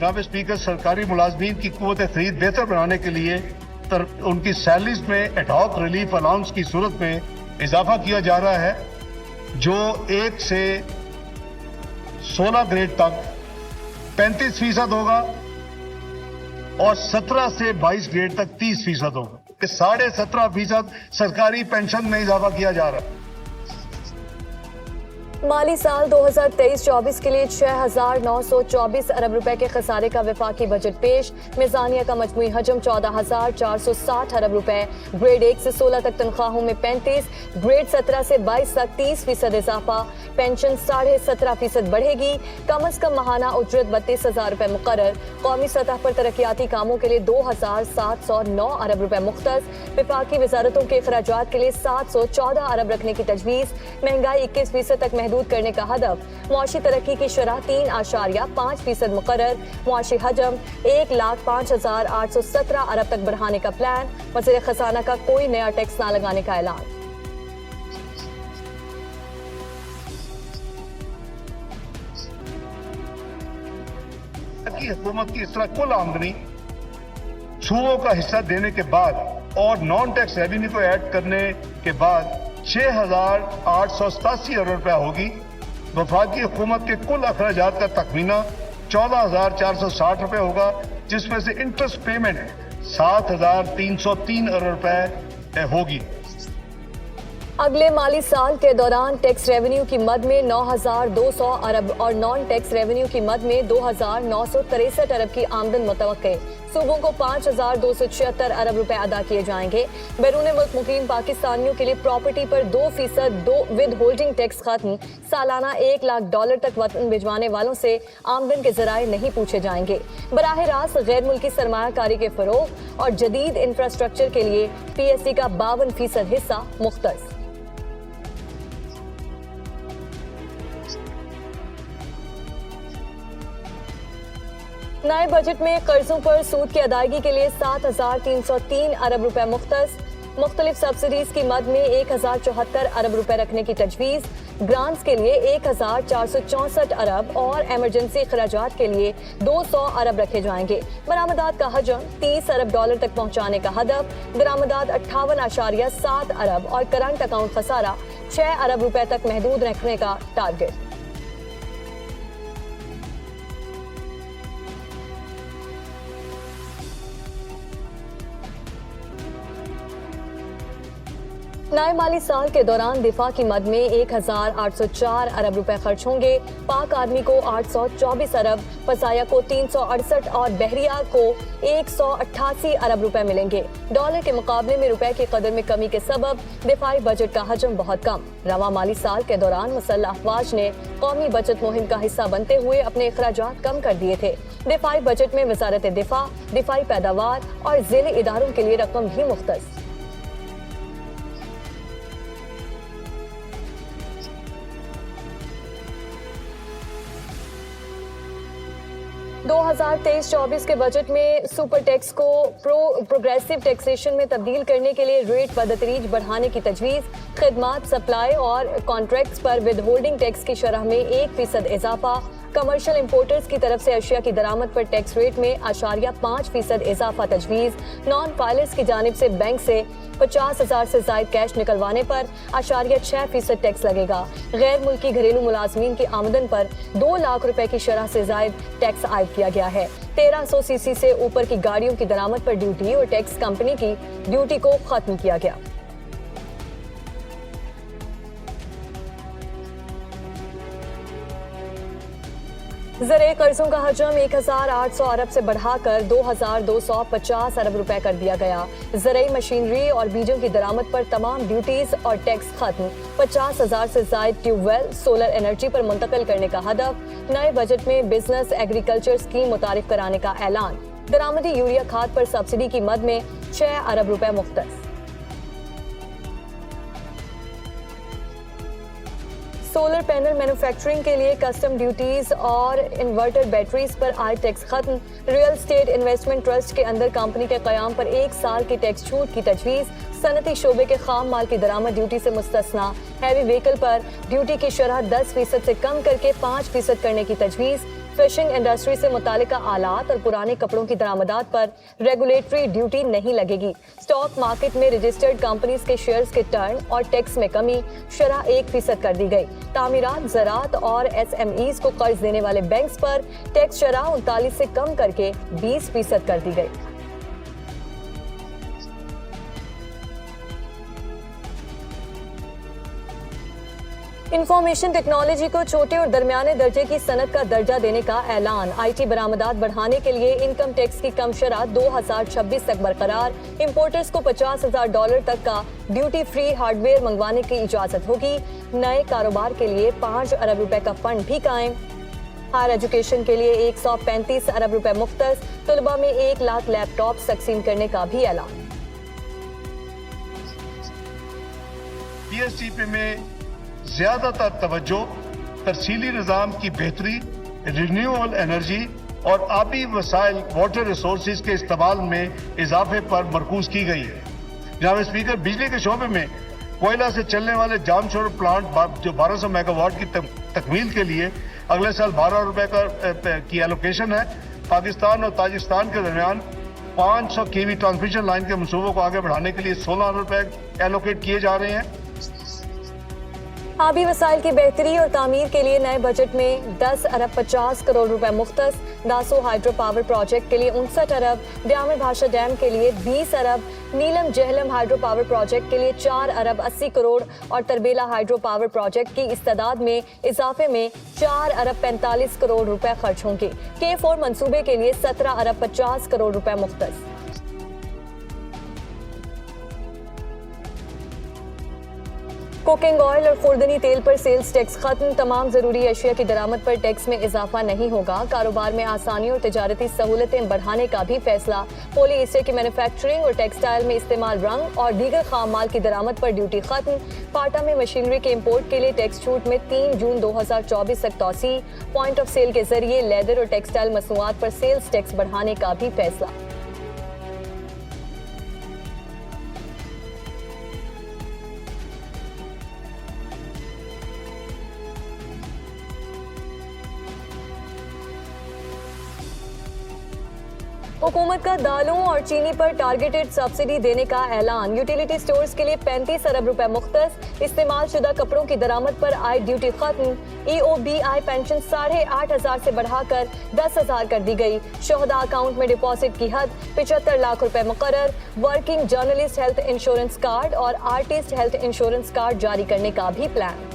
जनाब स्पीकर, सरकारी मुलाजमीन की कुव्वत खरीद बेहतर बनाने के लिए उनकी सैलरीज में एडहॉक रिलीफ अलाउंस की सूरत में इजाफा किया जा रहा है, जो 1 से 16 ग्रेड तक 35% होगा और 17 से 22 ग्रेड तक 30% होगा। 17.5% सरकारी पेंशन में इजाफा किया जा रहा है। माली साल 2023-24 के लिए 6,924 अरब रुपए के खसारे का वफाकी बजट पेश। मिजानिया का मजमूई हजम 14,460 अरब रुपए। ग्रेड 1 से 16 तक तनख्वाहों में 35, ग्रेड 17 से 22 तक 30% इजाफा। पेंशन 17.5% बढ़ेगी। कम अज कम माहाना उजरत 32,000 रुपए मुकर्रर। कौमी सतह पर तरक्याती कामों के लिए 2,709 अरब रुपए मुख्तस। वफाकी वजारतों के अखराजात के लिए 714 अरब रखने की तजवीज़। महंगाई 21% तक महदूद करने का हदफ। मुआशी तरक्की की शरह 3.5% मुकर्रर। मुआशी हजम 1,05,817 अरब तक बढ़ाने का प्लान। वज़ीर खजाना का कोई नया टैक्स न लगाने का ऐलान। हुकूमत की इस तरह कुल आमदनी सूओं का हिस्सा देने के बाद और नॉन टैक्स रेवेन्यू को ऐड करने के बाद 6,887 अरब रुपया होगी। वफाकी हुकूमत के कुल अखराजात का तखमीना 14,460 रुपये होगा, जिसमें से इंटरेस्ट पेमेंट 7,303 अरब रुपये होगी। अगले माली साल के दौरान टैक्स रेवेन्यू की मद में 9,200 अरब और नॉन टैक्स रेवेन्यू की मद में 2,963 अरब की आमदन मुतवक्के। सूबों को 5,276 अरब रुपए अदा किए जाएंगे। बैरून मुल्क मुकीम पाकिस्तानियों के लिए प्रॉपर्टी पर 2% विद होल्डिंग टैक्स खत्म। सालाना $1,00,000 तक वतन भिजवाने वालों से आमदन के जराए नहीं पूछे जाएंगे। बराह रास्त गैर मुल्की सरमायाकारी के फरोग और जदीद इंफ्रास्ट्रक्चर के लिए PSC का 52% हिस्सा मुख्तस। नए बजट में कर्जों पर सूद की अदायगी के लिए 7,303 अरब रुपए मुख्तस। मुख्तलिफ सब्सिडीज की मद में 1,074 अरब रुपए रखने की तजवीज़। ग्रांट्स के लिए 1,464 अरब और एमरजेंसी अखराजात के लिए 200 अरब रखे जाएंगे। बरामदात का हजम $30 अरब तक पहुंचाने का हदफ। दरामदात 58.7 अरब और करंट अकाउंट खसारा 6 अरब रुपए तक महदूद रखने का टारगेट। नए माली साल के दौरान दिफा की मद में 1,804 अरब रुपए खर्च होंगे। पाक आर्मी को 824 अरब, फसाया को 368 और बहरिया को 188 अरब रुपए मिलेंगे। डॉलर के मुकाबले में रुपए की कदर में कमी के सबब दिफाई बजट का हजम बहुत कम। रवा माली साल के दौरान मुसल्लह अफवाज ने कौमी बचत मुहिम का हिस्सा बनते हुए अपने अखराजात कम कर दिए थे। दिफाई बजट में वजारत दिफा, दिफाई पैदावार और ज़िले इदारों के लिए रकम भी मुख्तस। 2023-24 के बजट में सुपर टैक्स को प्रोग्रेसिव टैक्सेशन में तब्दील करने के लिए रेट बदतरीज बढ़ाने की तजवीज़। खिदमात, सप्लाई और कॉन्ट्रैक्ट्स पर विद होल्डिंग टैक्स की शरह में 1% इजाफा। कमर्शियल इंपोर्टर्स की तरफ से अशिया की दरामद पर टैक्स रेट में 0.5% इजाफा तजवीज़। नॉन फाइलर्स की जानिब से बैंक से 50,000 से जायद कैश निकलवाने पर 0.6% टैक्स लगेगा। गैर मुल्की घरेलू मुलाजमीन की आमदन पर 2 लाख रुपए की शरह से जायद टैक्स आयद किया गया है। 1300 सीसी से ऊपर की गाड़ियों की दरामद पर ड्यूटी और टैक्स कंपनी की ड्यूटी को खत्म किया गया। ज़रे कर्जों का हजम 1,800 अरब से बढ़ाकर 2,250 अरब रुपए कर दिया गया। ज़राई मशीनरी और बीजों की दरामद पर तमाम ड्यूटीज और टैक्स खत्म। 50,000 से जायद ट्यूबवेल सोलर एनर्जी पर मुंतकिल करने का हदफ। नए बजट में बिजनेस एग्रीकल्चर स्कीम मुतारिफ कराने का ऐलान। दरामदी यूरिया खाद पर सब्सिडी की मद में 6 अरब रुपए मुख्तस। सोलर पैनल मैन्युफैक्चरिंग के लिए कस्टम ड्यूटीज और इन्वर्टर बैटरीज पर आय टैक्स खत्म। रियल स्टेट इन्वेस्टमेंट ट्रस्ट के अंदर कंपनी के क़याम पर 1 साल की टैक्स छूट की तजवीज़। सनती शोबे के खाम माल की दरामद ड्यूटी से मुस्तस्ना। हैवी व्हीकल पर ड्यूटी की शरह 10% से कम करके 5% करने की तजवीज़। फिशिंग इंडस्ट्री से मुतालिका आलात और पुराने कपड़ों की दरामदात पर रेगुलेटरी ड्यूटी नहीं लगेगी। स्टॉक मार्केट में रजिस्टर्ड कंपनीज के शेयर्स के टर्न और टैक्स में कमी शरह 1% कर दी गई। तामीरात, ज़राअत और SMEs को कर्ज देने वाले बैंक्स पर टैक्स शरह 39 से कम करके 20% कर दी गई। इंफॉर्मेशन टेक्नोलॉजी को छोटे और दरमियाने दर्जे की सनत का दर्जा देने का ऐलान। IT बरामदात बढ़ाने के लिए इनकम टैक्स की कम शरह 2026 तक बरकरार। इंपोर्टर्स को $50,000 तक का ड्यूटी फ्री हार्डवेयर मंगवाने की इजाजत होगी। नए कारोबार के लिए 5 अरब रुपए का फंड भी कायम। हायर एजुकेशन के लिए 135 अरब रुपए मुख्तस। तलबा में 1 लाख लैपटॉप तकसीम करने का भी ऐलान। PSTP में ज्यादातर तवज्जो तरसीली निज़ाम की बेहतरी, रिन्यूएबल एनर्जी और आबी वसाइल वाटर रिसोर्सेज के इस्तेमाल में इजाफे पर मरकूज की गई है। जनाब स्पीकर, बिजली के शोबे में कोयला से चलने वाले जामशोर प्लांट जो 1200 मेगावाट की तकमील के लिए अगले साल 12 रुपए की एलोकेशन है। पाकिस्तान और ताजिकिस्तान के दरमियान 500 kV ट्रांसमिशन लाइन के मंसूबों को आगे बढ़ाने के लिए 16 अरब रुपए एलोकेट किए जा रहे हैं। आबी वसाइल की बेहतरी और तामीर के लिए नए बजट में 10 अरब 50 करोड़ रुपए मुख्तस। दासो हाइड्रो पावर प्रोजेक्ट के लिए 59 अरब, ड्यामर भाषा डैम के लिए 20 अरब, नीलम जहलम हाइड्रो पावर प्रोजेक्ट के लिए 4 अरब 80 करोड़ और तरबेला हाइड्रो पावर प्रोजेक्ट की इस्तादाद में इजाफे में 4 अरब 45 करोड़ रुपए खर्च होंगे। K4 मंसूबे के लिए 17 अरब 50 करोड़ रुपए मुख्तस। कुकिंग ऑयल और खुर्दनी तेल पर सेल्स टैक्स खत्म। तमाम जरूरी अशिया की दरामद पर टैक्स में इजाफा नहीं होगा। कारोबार में आसानी और तजारती सहूलतें बढ़ाने का भी फैसला। पॉली ईस्टर की मैन्युफैक्चरिंग और टेक्सटाइल में इस्तेमाल रंग और दीगर खाम माल की दरामद पर ड्यूटी खत्म। पाटा में मशीनरी के इम्पोर्ट के लिए टैक्स छूट में 3 जून 2024 तक तोसी। पॉइंट ऑफ सेल के जरिए लेदर और टेक्सटाइल मसनूआत पर सेल्स टैक्स बढ़ाने का भी फैसला। हुकूमत का दालों और चीनी पर टारगेटेड सब्सिडी देने का ऐलान। यूटिलिटी स्टोर्स के लिए 35 अरब रुपए मुख्तस। इस्तेमाल शुदा कपड़ों की दरामद पर आय ड्यूटी खत्म। EOBI पेंशन 8,500 से बढ़ाकर 10,000 कर दी गई। शोहदा अकाउंट में डिपॉजिट की हद 75 लाख रुपए मुकर्रर। Working journalist health insurance card और आर्टिस्ट हेल्थ इंश्योरेंस कार्ड जारी करने का भी प्लान।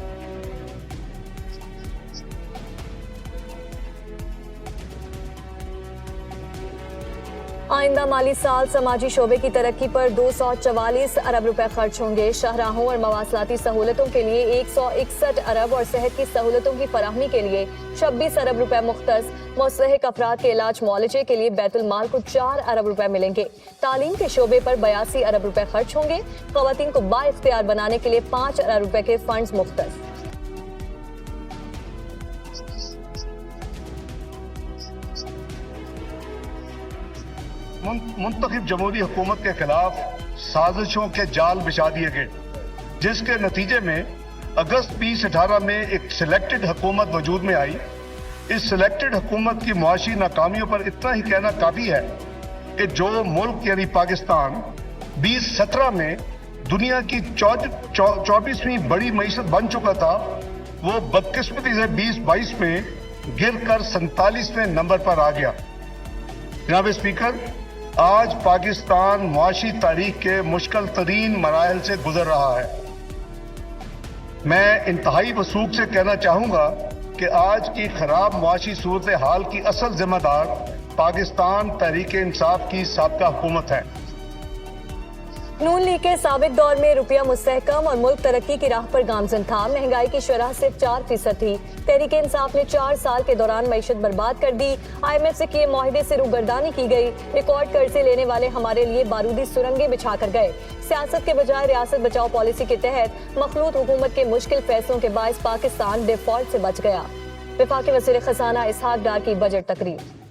आइंदा माली साल समाजी शोबे की तरक्की पर 244 अरब रुपए खर्च होंगे। शाहराहों और मवासलाती सहूलतों के लिए 161 अरब और सेहत की सहूलतों की फराहमी के लिए 26 अरब रुपए मुख्तस। मुस्तहिक अफराद के इलाज मुआलजे के लिए बैतुल माल को 4 अरब रुपए मिलेंगे। तालीम के शोबे पर 82 अरब रुपए खर्च होंगे। खवातीन को बाइख्तियार बनाने के लिए 5 अरब रुपए के फंड्स मुख्तस। मुंतखब जमहूरी हुकूमत के खिलाफ साजिशों के जाल बिछा दिए गए, जिसके नतीजे में अगस्त 2018 में एक सिलेक्टेड हुकूमत वजूद में आई। इस सिलेक्टेड हुकूमत की मुआशी नाकामियों पर इतना ही कहना काफी है कि जो मुल्क यानी पाकिस्तान 2017 में दुनिया की 24वीं बड़ी मईशत बन चुका था, वो बदकिस्मती से 2022 में गिरकर 47वें नंबर पर आ गया। जनाब स्पीकर, आज पाकिस्तान मुआशी तारीख के मुश्किल तरीन मराहल से गुजर रहा है। मैं इंतहाई वसूख से कहना चाहूंगा कि आज की खराब मुआशी सूरत हाल की असल जिम्मेदार पाकिस्तान तहरीक इंसाफ की साबका हुकूमत है। नून लीग के साबिक दौर में रुपया मुस्तहकम और मुल्क तरक्की की राह पर गामजन था। महंगाई की शरह सिर्फ 4% थी। तहरीक इंसाफ ने 4 साल के दौरान मईशत बर्बाद कर दी। IMF से किए मुआहदे से रूबरदानी की गई। रिकॉर्ड कर्जे लेने वाले हमारे लिए बारूदी सुरंगें बिछा कर गए। सियासत के बजाय रियासत बचाओ पॉलिसी के तहत मखलूत हुकूमत के मुश्किल फैसलों के बायस पाकिस्तान डिफॉल्ट से बच गया। वफाकी वज़ीर खजाना इसहाक डार की बजट तकरीर।